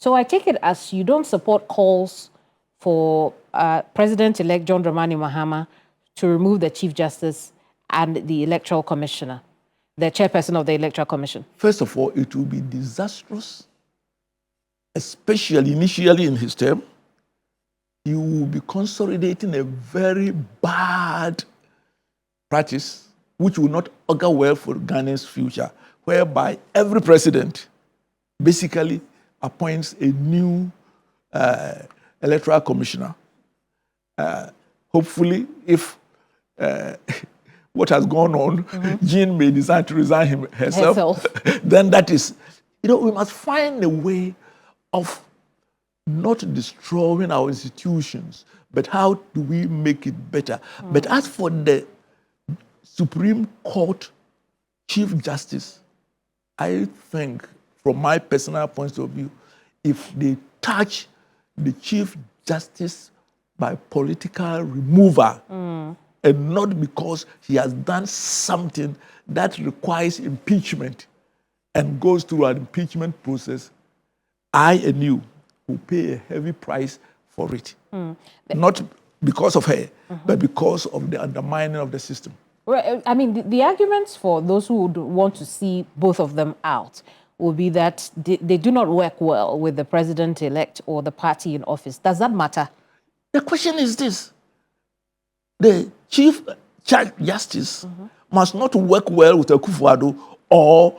So I take it as you don't support calls for President-elect John Dramani Mahama to remove the Chief Justice and the Electoral Commissioner, the chairperson of the Electoral Commission. First of all, it will be disastrous, especially initially in his term. You will be consolidating a very bad practice which will not augur well for Ghana's future, whereby every president basically appoints a new electoral commissioner. Hopefully, if what has gone on, Jean may decide to resign herself, then that is, we must find a way of not destroying our institutions, but how do we make it better? But as for the Supreme Court Chief Justice, I think, from my personal point of view, if they touch the Chief Justice by political removal, and not because he has done something that requires impeachment and goes through an impeachment process, I and you will pay a heavy price for it. Not because of her, but because of the undermining of the system. Well, I mean, the arguments for those who would want to see both of them out will be that they do not work well with the president-elect or the party in office. Does that matter? The question is this. The Chief Justice must not work well with Akufo-Addo or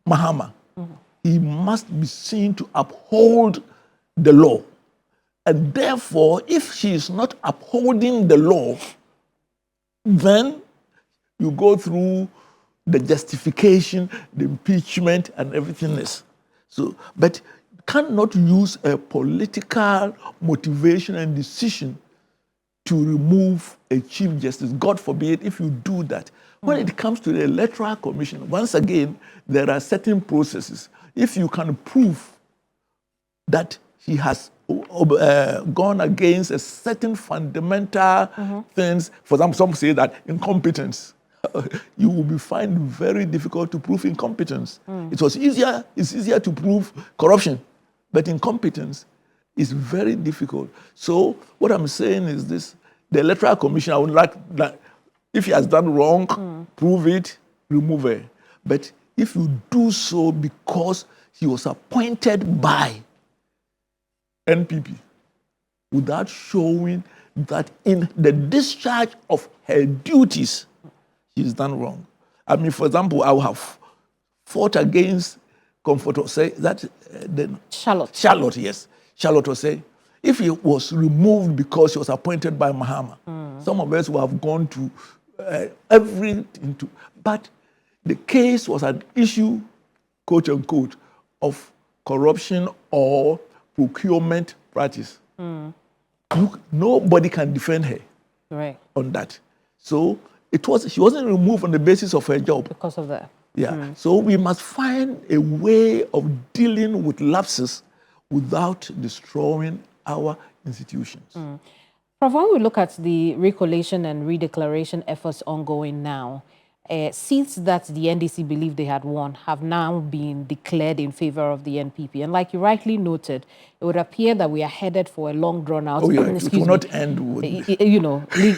Mahama. He must be seen to uphold the law. And therefore, if she is not upholding the law, then you go through the justification, the impeachment, and everything else. So, but you cannot use a political motivation and decision to remove a Chief Justice. God forbid if you do that. When it comes to the Electoral Commission, once again, there are certain processes. If you can prove that he has gone against a certain fundamental things, for example, some say that incompetence, you will be find very difficult to prove incompetence. It's easier to prove corruption, but incompetence is very difficult. So what I'm saying is this: the Electoral Commission, I would like that if he has done wrong, prove it, remove it. But if you do so because he was appointed by NPP without showing that in the discharge of her duties, she's done wrong. I mean, for example, I would have fought against Comfort Osei, that Charlotte, yes. Charlotte Osei, if he was removed because he was appointed by Mahama, some of us would have gone to everything. But the case was an issue, quote unquote, of corruption or procurement practice. Nobody can defend her on that. So she wasn't removed on the basis of her job. Because of that. Yeah. So we must find a way of dealing with lapses without destroying our institutions. Prof, when we look at the recollation and redeclaration efforts ongoing now, seats that the NDC believed they had won have now been declared in favor of the NPP. And like you rightly noted, it would appear that we are headed for a long drawn-out, it will not end with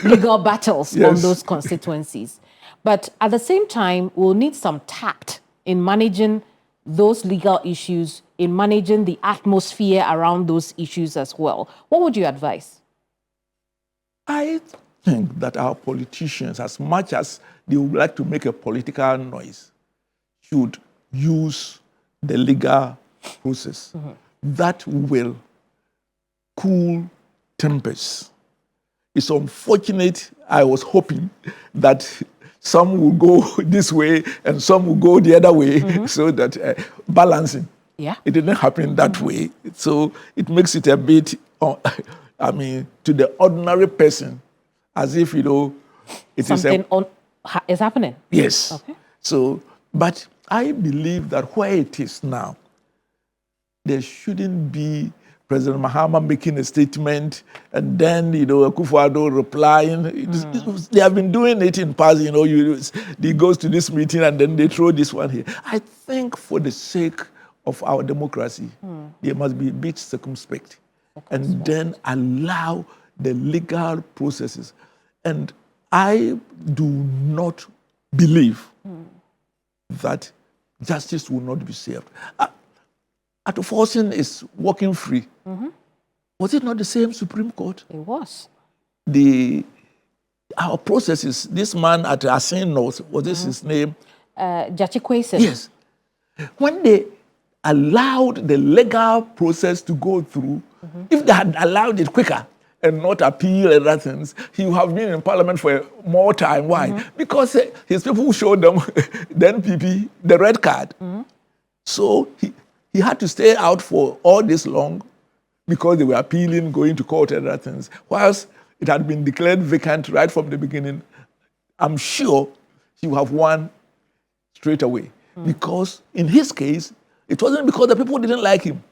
legal battles on those constituencies. But at the same time, we'll need some tact in managing those legal issues, in managing the atmosphere around those issues as well. What would you advise? I think that our politicians, as much as they would like to make a political noise, should use the legal process. That will cool tempers. It's unfortunate. I was hoping that some will go this way and some will go the other way, so that balancing. Yeah. It didn't happen that way. So it makes it a bit, I mean, to the ordinary person, as if, it something is happening. Yes. Okay. So, but I believe that where it is now, there shouldn't be President Mahama making a statement and then, Akufo-Addo replying. They have been doing it in past, he goes to this meeting and then they throw this one here. I think for the sake of our democracy, they must be a bit circumspect and then allow the legal processes. And I do not believe that justice will not be served. Atofforson is walking free. Was it not the same Supreme Court? It was. Our processes, this man at Asin North, was this his name? Jachi Kwesi. Yes. When they allowed the legal process to go through, if they had allowed it quicker and not appeal and other things, he would have been in Parliament for more time. Why? Because his people showed them the NPP, the red card. So he had to stay out for all this long because they were appealing, going to court and other things. Whilst it had been declared vacant right from the beginning, I'm sure he would have won straight away. Because in his case, it wasn't because the people didn't like him.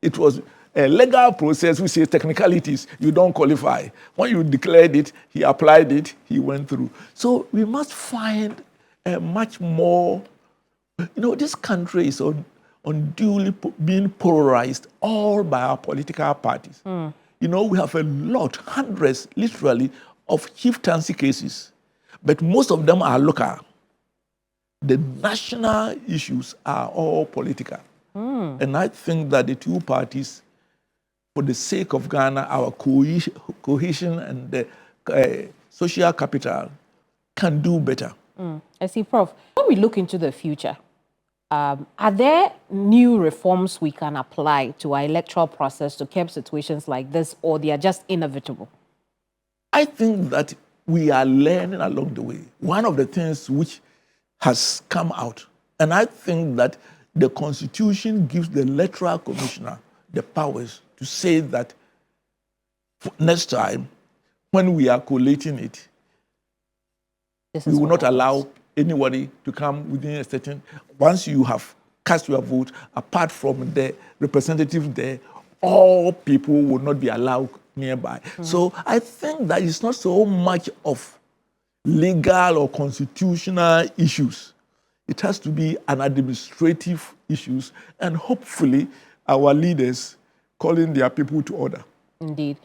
It was a legal process which says technicalities, you don't qualify. When you declared it, he applied it, he went through. So we must find a much more, this country is unduly being polarized all by our political parties. We have a lot, hundreds, literally, of chieftaincy cases, but most of them are local. The national issues are all political. And I think that the two parties, for the sake of Ghana, our cohesion and the social capital, can do better. I see, Prof. When we look into the future, are there new reforms we can apply to our electoral process to curb situations like this, or they are just inevitable? I think that we are learning along the way. One of the things which has come out, and I think that the Constitution gives the Electoral Commissioner the powers to say that next time, when we are collating it, we will not allow anybody to come within a certain. Once you have cast your vote, apart from the representative there, all people will not be allowed nearby. So I think that it's not so much of legal or constitutional issues. It has to be an administrative issues, and hopefully our leaders calling their people to order. Indeed.